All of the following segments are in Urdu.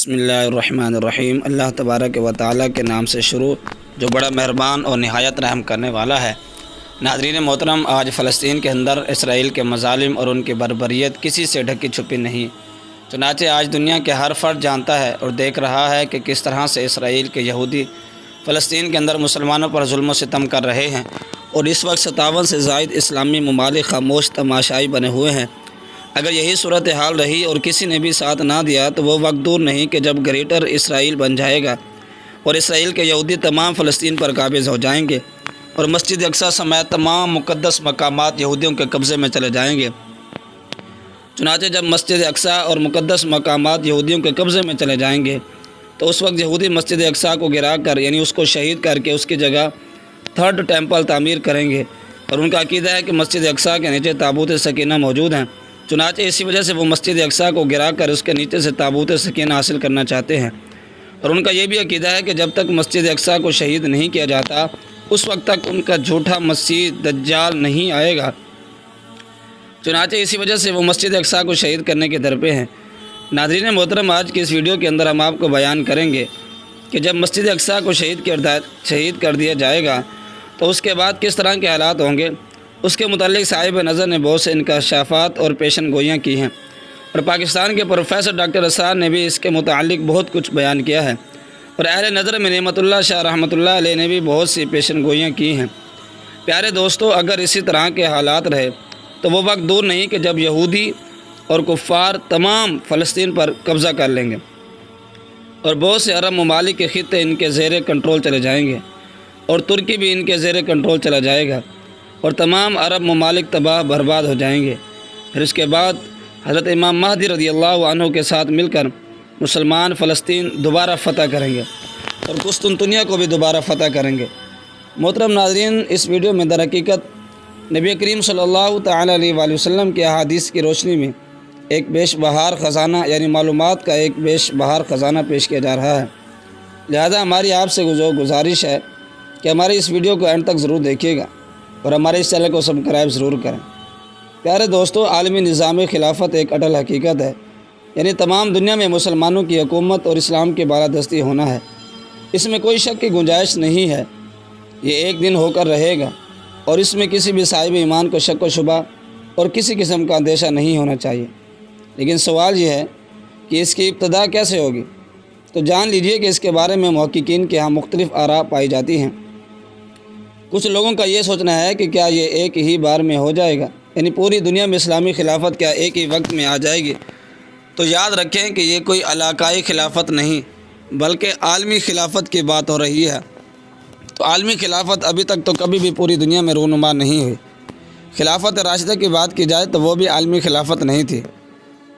بسم اللہ الرحمن الرحیم۔ اللہ تبارک و تعالیٰ کے نام سے شروع جو بڑا مہربان اور نہایت رحم کرنے والا ہے۔ ناظرین محترم، آج فلسطین کے اندر اسرائیل کے مظالم اور ان کی بربریت کسی سے ڈھکی چھپی نہیں۔ چنانچہ آج دنیا کے ہر فرد جانتا ہے اور دیکھ رہا ہے کہ کس طرح سے اسرائیل کے یہودی فلسطین کے اندر مسلمانوں پر ظلم و ستم کر رہے ہیں، اور اس وقت 57 سے زائد اسلامی ممالک خاموش تماشائی بنے ہوئے ہیں۔ اگر یہی صورتحال رہی اور کسی نے بھی ساتھ نہ دیا تو وہ وقت دور نہیں کہ جب گریٹر اسرائیل بن جائے گا اور اسرائیل کے یہودی تمام فلسطین پر قابض ہو جائیں گے، اور مسجد اقصیٰ سمیت تمام مقدس مقامات یہودیوں کے قبضے میں چلے جائیں گے۔ چنانچہ جب مسجد اقصیٰ اور مقدس مقامات یہودیوں کے قبضے میں چلے جائیں گے تو اس وقت یہودی مسجد اقصیٰ کو گرا کر، یعنی اس کو شہید کر کے، اس کی جگہ تھرڈ ٹیمپل تعمیر کریں گے، اور ان کا عقیدہ ہے کہ مسجد اقصیٰ کے نیچے تابوت سکینہ موجود ہیں۔ چنانچہ اسی وجہ سے وہ مسجد اقصیٰ کو گرا کر اس کے نیچے سے تابوت سکینہ حاصل کرنا چاہتے ہیں، اور ان کا یہ بھی عقیدہ ہے کہ جب تک مسجد اقصیٰ کو شہید نہیں کیا جاتا اس وقت تک ان کا جھوٹا مسیح دجال نہیں آئے گا۔ چنانچہ اسی وجہ سے وہ مسجد اقصیٰ کو شہید کرنے کے درپے ہیں۔ ناظرین محترم، آج کی اس ویڈیو کے اندر ہم آپ کو بیان کریں گے کہ جب مسجد اقصیٰ کو شہید کر دیا جائے گا تو اس کے بعد کس طرح کے حالات ہوں گے۔ اس کے متعلق صاحب نظر نے بہت سے انکشافات اور پیشن گوئیاں کی ہیں، اور پاکستان کے پروفیسر ڈاکٹر اسرار نے بھی اس کے متعلق بہت کچھ بیان کیا ہے، اور اہل نظر میں نعمت اللہ شاہ رحمۃ اللہ علیہ نے بھی بہت سی پیشن گوئیاں کی ہیں۔ پیارے دوستو، اگر اسی طرح کے حالات رہے تو وہ وقت دور نہیں کہ جب یہودی اور کفار تمام فلسطین پر قبضہ کر لیں گے، اور بہت سے عرب ممالک کے خطے ان کے زیر کنٹرول چلے جائیں گے، اور ترکی بھی ان کے زیر کنٹرول چلا جائے گا، اور تمام عرب ممالک تباہ برباد ہو جائیں گے۔ پھر اس کے بعد حضرت امام مہدی رضی اللہ عنہ کے ساتھ مل کر مسلمان فلسطین دوبارہ فتح کریں گے، اور قسطنطنیہ کو بھی دوبارہ فتح کریں گے۔ محترم ناظرین، اس ویڈیو میں در حقیقت نبی کریم صلی اللہ تعالیٰ علیہ وآلہ وسلم کے احادیث کی روشنی میں ایک بیش بہار خزانہ، یعنی معلومات کا ایک بیش بہار خزانہ پیش کیا جا رہا ہے۔ لہذا ہماری آپ سے گزارش ہے کہ ہماری اس ویڈیو کو اینڈ تک ضرور دیکھیے گا، اور ہمارے اس چینل کو سبسکرائب ضرور کریں۔ پیارے دوستو، عالمی نظام خلافت ایک اٹل حقیقت ہے، یعنی تمام دنیا میں مسلمانوں کی حکومت اور اسلام کی بالادستی ہونا ہے۔ اس میں کوئی شک کی گنجائش نہیں ہے، یہ ایک دن ہو کر رہے گا، اور اس میں کسی بھی صاحب ایمان کو شک و شبہ اور کسی قسم کا اندیشہ نہیں ہونا چاہیے۔ لیکن سوال یہ ہے کہ اس کی ابتدا کیسے ہوگی؟ تو جان لیجئے کہ اس کے بارے میں محققین کے ہاں مختلف آراء پائی جاتی ہیں۔ کچھ لوگوں کا یہ سوچنا ہے کہ کیا یہ ایک ہی بار میں ہو جائے گا، یعنی پوری دنیا میں اسلامی خلافت کیا ایک ہی وقت میں آ جائے گی؟ تو یاد رکھیں کہ یہ کوئی علاقائی خلافت نہیں بلکہ عالمی خلافت کی بات ہو رہی ہے۔ تو عالمی خلافت ابھی تک تو کبھی بھی پوری دنیا میں رونما نہیں ہوئی۔ خلافت راشدہ کی بات کی جائے تو وہ بھی عالمی خلافت نہیں تھی۔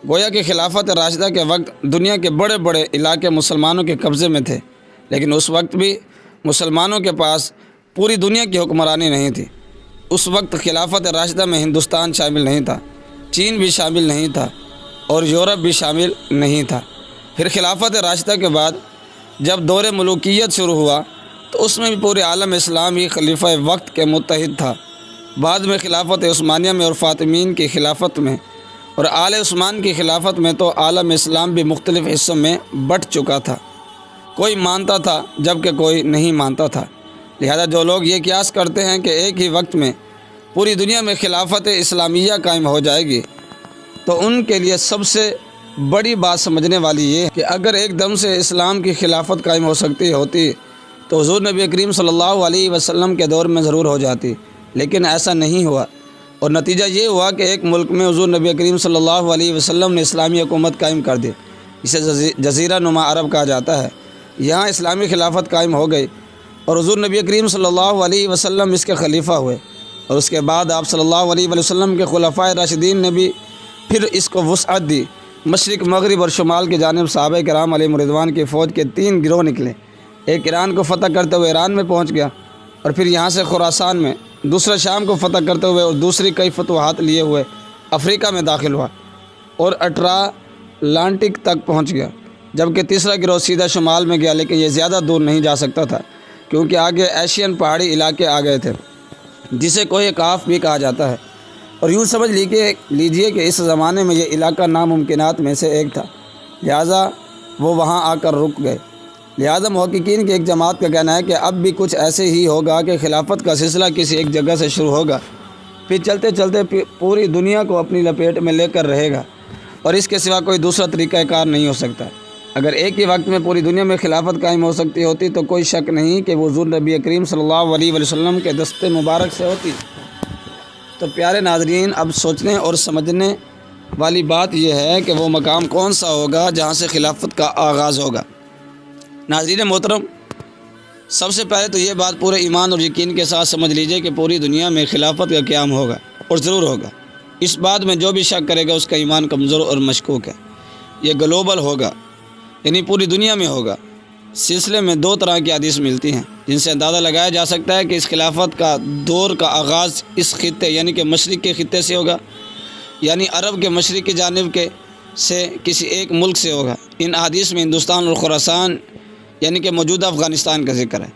گویا کہ خلافت راشدہ کے وقت دنیا کے بڑے بڑے علاقے مسلمانوں کے قبضے میں تھے، لیکن اس وقت بھی مسلمانوں کے پاس پوری دنیا کی حکمرانی نہیں تھی۔ اس وقت خلافت راشدہ میں ہندوستان شامل نہیں تھا، چین بھی شامل نہیں تھا، اور یورپ بھی شامل نہیں تھا۔ پھر خلافت راشدہ کے بعد جب دور ملوکیت شروع ہوا تو اس میں بھی پورے عالم اسلام ہی خلیفہ وقت کے متحد تھا۔ بعد میں خلافت عثمانیہ میں اور فاطمین کی خلافت میں اور آل عثمان کی خلافت میں تو عالم اسلام بھی مختلف حصوں میں بٹ چکا تھا، کوئی مانتا تھا جبکہ کوئی نہیں مانتا تھا۔ لہذا جو لوگ یہ قیاس کرتے ہیں کہ ایک ہی وقت میں پوری دنیا میں خلافت اسلامیہ قائم ہو جائے گی، تو ان کے لیے سب سے بڑی بات سمجھنے والی یہ ہے کہ اگر ایک دم سے اسلام کی خلافت قائم ہو سکتی ہوتی تو حضور نبی کریم صلی اللہ علیہ وسلم کے دور میں ضرور ہو جاتی، لیکن ایسا نہیں ہوا، اور نتیجہ یہ ہوا کہ ایک ملک میں حضور نبی کریم صلی اللہ علیہ وسلم نے اسلامی حکومت قائم کر دی، اسے جزیرہ نما عرب کہا جاتا ہے۔ یہاں اسلامی خلافت قائم ہو گئی، اور حضور نبی کریم صلی اللہ علیہ وسلم اس کے خلیفہ ہوئے، اور اس کے بعد آپ صلی اللہ علیہ وسلم کے خلفائے راشدین نے بھی پھر اس کو وسعت دی۔ مشرق، مغرب اور شمال کی جانب صحابہ کرام علیہ رضوان کی فوج کے 3 گروہ نکلے۔ ایک ایران کو فتح کرتے ہوئے ایران میں پہنچ گیا، اور پھر یہاں سے خراسان میں، دوسرا شام کو فتح کرتے ہوئے اور دوسری کئی فتوحات لیے ہوئے افریقہ میں داخل ہوا اور اٹلانٹک تک پہنچ گیا، جبکہ تیسرا گروہ سیدھا شمال میں گیا، لیکن یہ زیادہ دور نہیں جا سکتا تھا کیونکہ آگے ایشین پہاڑی علاقے آ گئے تھے، جسے کوہ کاف بھی کہا جاتا ہے۔ اور یوں سمجھ لیجئے کہ اس زمانے میں یہ علاقہ ناممکنات میں سے ایک تھا، لہٰذا وہ وہاں آ کر رک گئے۔ لہذا محققین کی ایک جماعت کا کہنا ہے کہ اب بھی کچھ ایسے ہی ہوگا کہ خلافت کا سلسلہ کسی ایک جگہ سے شروع ہوگا، پھر چلتے چلتے پوری دنیا کو اپنی لپیٹ میں لے کر رہے گا، اور اس کے سوا کوئی دوسرا طریقہ کار نہیں ہو سکتا۔ اگر ایک ہی وقت میں پوری دنیا میں خلافت قائم ہو سکتی ہوتی تو کوئی شک نہیں کہ وہ حضور نبی کریم صلی اللہ علیہ وسلم کے دست مبارک سے ہوتی۔ تو پیارے ناظرین، اب سوچنے اور سمجھنے والی بات یہ ہے کہ وہ مقام کون سا ہوگا جہاں سے خلافت کا آغاز ہوگا۔ ناظرین محترم، سب سے پہلے تو یہ بات پورے ایمان اور یقین کے ساتھ سمجھ لیجئے کہ پوری دنیا میں خلافت کا قیام ہوگا، اور ضرور ہوگا۔ اس بات میں جو بھی شک کرے گا اس کا ایمان کمزور اور مشکوک ہے۔ یہ گلوبل ہوگا، یعنی پوری دنیا میں ہوگا۔ سلسلے میں دو طرح کی حدیث ملتی ہیں جن سے اندازہ لگایا جا سکتا ہے کہ اس خلافت کا دور کا آغاز اس خطے یعنی کہ مشرق کے خطے سے ہوگا، یعنی عرب کے مشرق کی جانب سے کسی ایک ملک سے ہوگا۔ ان احادیث میں ہندوستان اور خراسان یعنی کہ موجودہ افغانستان کا ذکر ہے۔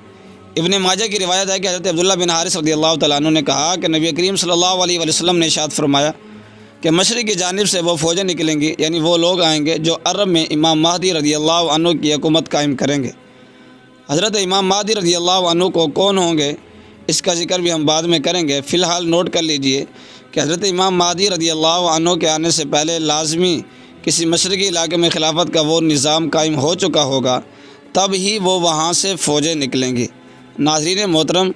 ابن ماجہ کی روایت ہے کہ حضرت عبداللہ بن حارث رضی اللہ تعالیٰ عنہ نے کہا کہ نبی کریم صلی اللہ علیہ وسلم نے ارشاد فرمایا کہ مشرق کی جانب سے وہ فوجیں نکلیں گی، یعنی وہ لوگ آئیں گے جو عرب میں امام مہدی رضی اللہ عنہ کی حکومت قائم کریں گے۔ حضرت امام مہدی رضی اللہ عنہ کو کون ہوں گے اس کا ذکر بھی ہم بعد میں کریں گے۔ فی الحال نوٹ کر لیجئے کہ حضرت امام مہدی رضی اللہ عنہ کے آنے سے پہلے لازمی کسی مشرقی علاقے میں خلافت کا وہ نظام قائم ہو چکا ہوگا، تب ہی وہ وہاں سے فوجیں نکلیں گی۔ ناظرین محترم،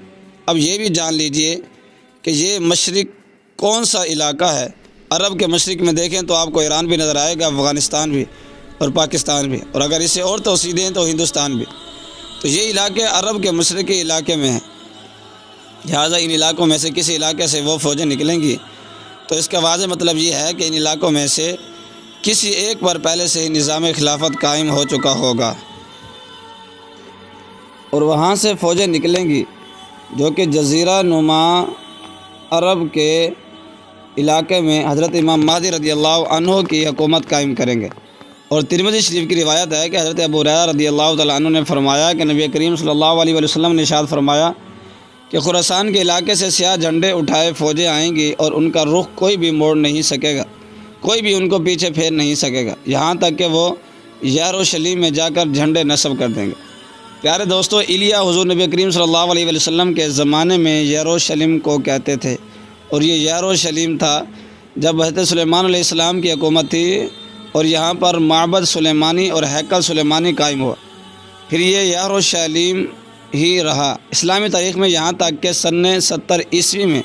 اب یہ بھی جان لیجئے کہ یہ مشرق کون سا علاقہ ہے۔ عرب کے مشرق میں دیکھیں تو آپ کو ایران بھی نظر آئے گا، افغانستان بھی اور پاکستان بھی، اور اگر اسے اور توسیع دیں تو ہندوستان بھی۔ تو یہ علاقے عرب کے مشرقی علاقے میں ہیں، لہٰذا ان علاقوں میں سے کسی علاقے سے وہ فوجیں نکلیں گی، تو اس کا واضح مطلب یہ ہے کہ ان علاقوں میں سے کسی ایک پر پہلے سے ہی نظام خلافت قائم ہو چکا ہوگا، اور وہاں سے فوجیں نکلیں گی جو کہ جزیرہ نما عرب کے علاقے میں حضرت امام مہدی رضی اللہ عنہ کی حکومت قائم کریں گے۔ اور ترمذی شریف کی روایت ہے کہ حضرت ابو ہریرہ رضی اللہ تعالیٰ عنہ نے فرمایا کہ نبی کریم صلی اللہ علیہ وسلم نے ارشاد فرمایا کہ خراسان کے علاقے سے سیاہ جھنڈے اٹھائے فوجیں آئیں گی، اور ان کا رخ کوئی بھی موڑ نہیں سکے گا، کوئی بھی ان کو پیچھے پھیر نہیں سکے گا، یہاں تک کہ وہ یروشلم میں جا کر جھنڈے نصب کر دیں گے۔ پیارے دوستو، ایلیا حضور نبی کریم صلی اللہ علیہ وسلم کے زمانے میں یروشلم کو کہتے تھے، اور یہ یروشلم تھا جب حضرت سلیمان علیہ السلام کی حکومت تھی، اور یہاں پر معبد سلیمانی اور ہیکل سلیمانی قائم ہوا، پھر یہ یروشلم ہی رہا۔ اسلامی تاریخ میں یہاں تک کہ سن 70 عیسوی میں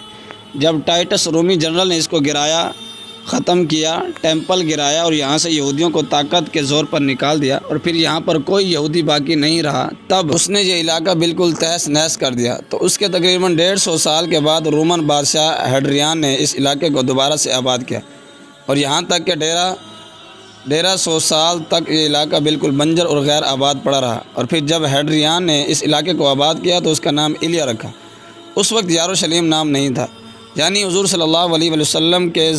جب ٹائٹس رومی جنرل نے اس کو گرایا، ختم کیا، ٹیمپل گرایا اور یہاں سے یہودیوں کو طاقت کے زور پر نکال دیا، اور پھر یہاں پر کوئی یہودی باقی نہیں رہا، تب اس نے یہ علاقہ بالکل تہس نہس کر دیا۔ تو اس کے تقریباً 150 سال کے بعد رومن بادشاہ ہیڈریان نے اس علاقے کو دوبارہ سے آباد کیا، اور یہاں تک کہ 150 سال تک یہ علاقہ بالکل بنجر اور غیر آباد پڑا رہا، اور پھر جب ہیڈریان نے اس علاقے کو آباد کیا تو اس کا نام ایلیا رکھا۔ اس وقت یروشلم نام نہیں تھا، یعنی حضور صلی اللہ علیہ وسلم کے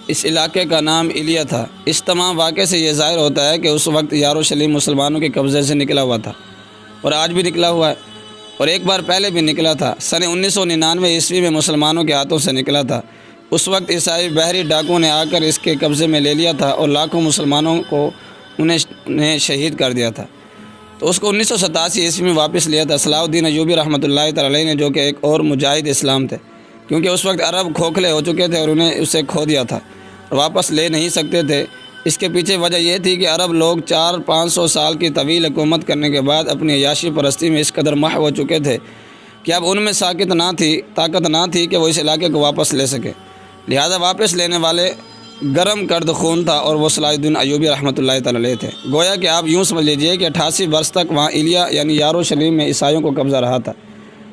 اس علاقے کا نام ایلیا تھا۔ اس تمام واقعے سے یہ ظاہر ہوتا ہے کہ اس وقت یروشلم مسلمانوں کے قبضے سے نکلا ہوا تھا، اور آج بھی نکلا ہوا ہے، اور ایک بار پہلے بھی نکلا تھا۔ سن 1999 عیسوی میں مسلمانوں کے ہاتھوں سے نکلا تھا۔ اس وقت عیسائی بحری ڈاکوں نے آ کر اس کے قبضے میں لے لیا تھا، اور لاکھوں مسلمانوں کو انہیں شہید کر دیا تھا۔ تو اس کو 1987 عیسوی میں واپس لیا تھا صلاح الدین ایوبی رحمۃ اللہ تعالی علیہ نے، جو کہ ایک اور مجاہد اسلام تھے، کیونکہ اس وقت عرب کھوکھلے ہو چکے تھے اور انہیں اسے کھو دیا تھا اور واپس لے نہیں سکتے تھے۔ اس کے پیچھے وجہ یہ تھی کہ عرب لوگ 400-500 سال کی طویل حکومت کرنے کے بعد اپنی عیاشی پرستی میں اس قدر محو ہو چکے تھے کہ اب ان میں طاقت نہ تھی کہ وہ اس علاقے کو واپس لے سکے، لہذا واپس لینے والے گرم کرد خون تھا، اور وہ صلاح الدین ایوبی رحمۃ اللہ تعالی علیہ تھے۔ گویا کہ آپ یوں سمجھ لیجئے کہ 88 برس تک وہاں ایلیا یعنی یروشلم میں عیسائیوں کو قبضہ رہا تھا،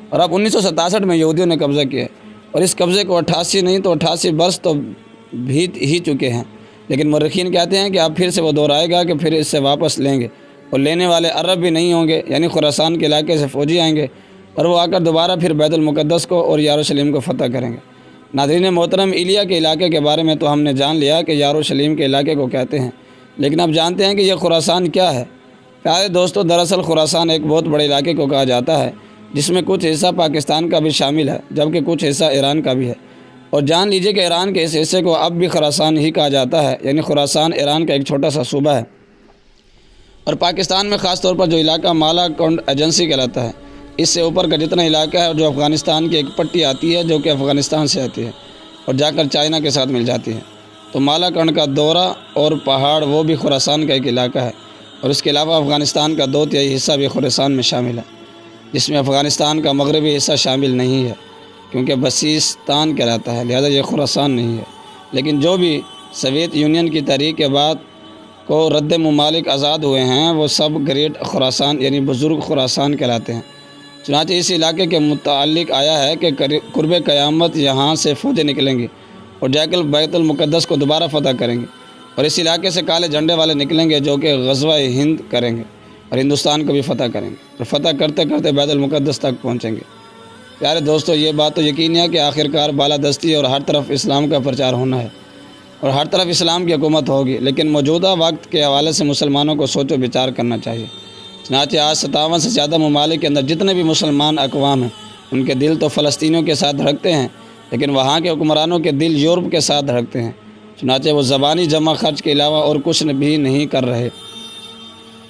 اور اب 1967 میں یہودیوں نے قبضہ کیا، اور اس قبضے کو 88 نہیں تو 88 برس تو بیت ہی چکے ہیں، لیکن مورخین کہتے ہیں کہ اب پھر سے وہ دور آئے گا کہ پھر اس سے واپس لیں گے، اور لینے والے عرب بھی نہیں ہوں گے، یعنی خراسان کے علاقے سے فوجی آئیں گے، اور وہ آ کر دوبارہ پھر بیت المقدس کو اور یروشلم کو فتح کریں گے۔ ناظرین محترم، ایلیا کے علاقے کے بارے میں تو ہم نے جان لیا کہ یروشلم کے علاقے کو کہتے ہیں، لیکن اب جانتے ہیں کہ یہ خراسان کیا ہے۔ پیارے دوستو، دراصل خراسان ایک بہت بڑے علاقے کو کہا جاتا ہے جس میں کچھ حصہ پاکستان کا بھی شامل ہے، جبکہ کچھ حصہ ایران کا بھی ہے، اور جان لیجئے کہ ایران کے اس حصے کو اب بھی خراسان ہی کہا جاتا ہے، یعنی خراسان ایران کا ایک چھوٹا سا صوبہ ہے۔ اور پاکستان میں خاص طور پر جو علاقہ مالا کنڈ ایجنسی کہلاتا ہے، اس سے اوپر کا جتنا علاقہ ہے جو افغانستان کی ایک پٹی آتی ہے جو کہ افغانستان سے آتی ہے اور جا کر چائنا کے ساتھ مل جاتی ہے، تو مالا کنڈ کا دورہ اور پہاڑ وہ بھی خراسان کا ایک علاقہ ہے، اور اس کے علاوہ افغانستان کا 2/3 حصہ بھی خراسان میں شامل ہے، جس میں افغانستان کا مغربی حصہ شامل نہیں ہے کیونکہ بسیستان کہلاتا ہے، لہذا یہ خراسان نہیں ہے۔ لیکن جو بھی سوویت یونین کی تحریک کے بعد کو رد ممالک آزاد ہوئے ہیں وہ سب گریٹ خراسان یعنی بزرگ خراسان کہلاتے ہیں۔ چنانچہ اس علاقے کے متعلق آیا ہے کہ قرب قیامت یہاں سے فوجیں نکلیں گی اور جا کر بیت المقدس کو دوبارہ فتح کریں گے، اور اس علاقے سے کالے جھنڈے والے نکلیں گے جو کہ غزوہ ہند کریں گے اور ہندوستان کو بھی فتح کریں گے، اور فتح کرتے کرتے بیت المقدس تک پہنچیں گے۔ پیارے دوستو، یہ بات تو یقینی ہے کہ آخرکار بالادستی اور ہر طرف اسلام کا پرچار ہونا ہے اور ہر طرف اسلام کی حکومت ہوگی، لیکن موجودہ وقت کے حوالے سے مسلمانوں کو سوچ و بچار کرنا چاہیے۔ چنانچہ آج 57 سے زیادہ ممالک کے اندر جتنے بھی مسلمان اقوام ہیں ان کے دل تو فلسطینیوں کے ساتھ دھڑکتے ہیں، لیکن وہاں کے حکمرانوں کے دل یورپ کے ساتھ دھڑکتے ہیں۔ چنانچہ وہ زبانی جمع خرچ کے علاوہ اور کچھ بھی نہیں کر رہے،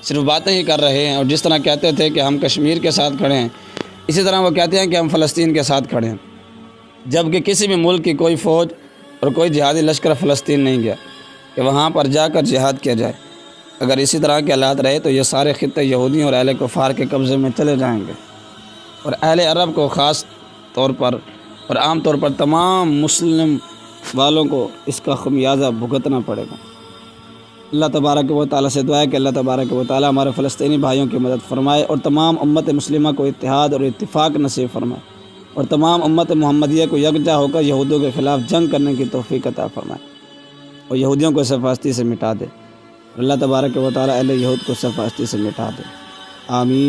صرف باتیں ہی کر رہے ہیں، اور جس طرح کہتے تھے کہ ہم کشمیر کے ساتھ کھڑے ہیں، اسی طرح وہ کہتے ہیں کہ ہم فلسطین کے ساتھ کھڑے ہیں، جبکہ کسی بھی ملک کی کوئی فوج اور کوئی جہادی لشکر فلسطین نہیں گیا کہ وہاں پر جا کر جہاد کیا جائے۔ اگر اسی طرح کے حالات رہے تو یہ سارے خطے یہودیوں اور اہل کفار کے قبضے میں چلے جائیں گے، اور اہل عرب کو خاص طور پر اور عام طور پر تمام مسلم والوں کو اس کا خمیازہ بھگتنا پڑے گا۔ اللہ تبارک و تعالیٰ سے دعا ہے کہ اللہ تبارک و تعالیٰ ہمارے فلسطینی بھائیوں کی مدد فرمائے اور تمام امت مسلمہ کو اتحاد اور اتفاق نصیب فرمائے، اور تمام امت محمدیہ کو یکجا ہو کر یہودیوں کے خلاف جنگ کرنے کی توفیق عطا فرمائے اور یہودیوں کو سرفرستی سے مٹا دے۔ اللہ تبارک و تعالیٰ اہل یہود کو سرفرستی سے مٹا دے، آمین۔